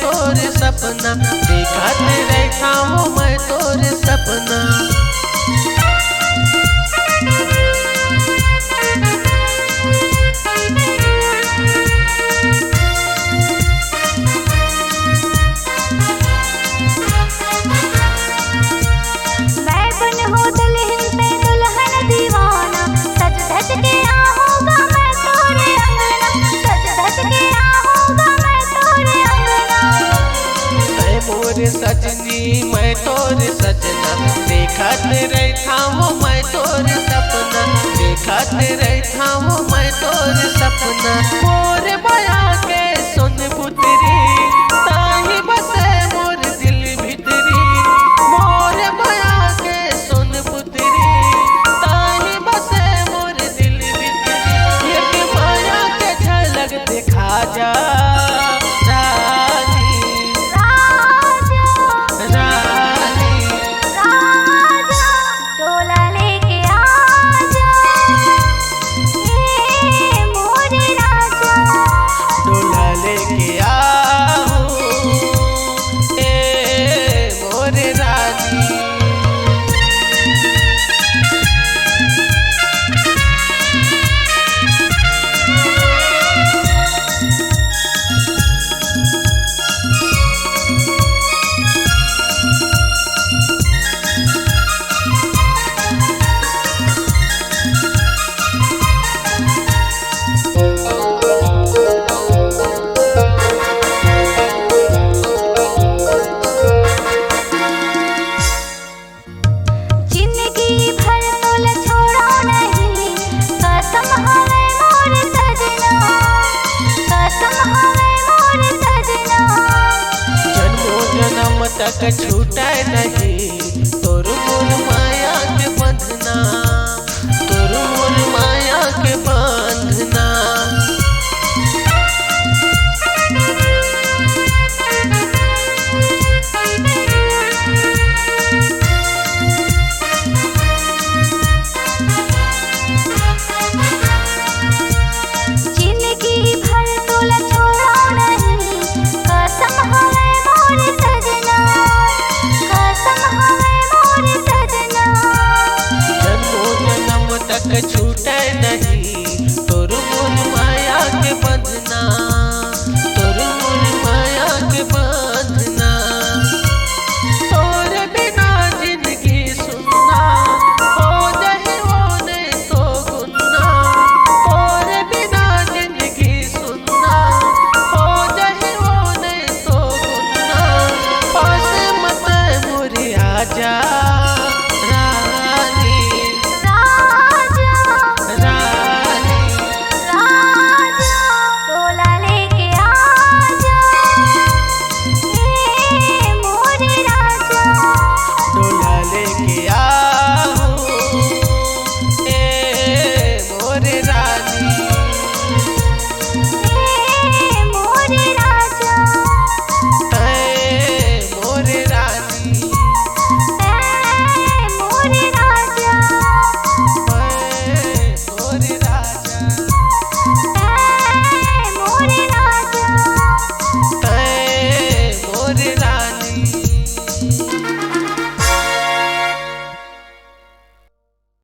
तोर सपना, देखत रहता हूँ मैं तोर सपना। सजनी मैं तोर सजना, देखत रहता हूँ मैं तोर सपना, देखत रहता हूँ मैं तोर सपना। मोर बया के सुन पुतरी, ताही बसे मोर दिल भितरी। मोर बया के सुन पुतरी, ताही बसे मोर दिल भितरी। एक माया के झलक दिखा जा तक छूटे नहीं तोर मोर माया के बंधना, तोर मोर माया के बंधना। छूटे नहीं तोर मोर माया के बंधना, तोर मोर माया के बंधना। तोर बिना जिंदगी सुनना, हो जाए वो नहीं तो गुन्ना। तोर बिना जिंदगी सुनना, हो जाए वो नहीं तो गुन्ना। पास मत मोरे आजा।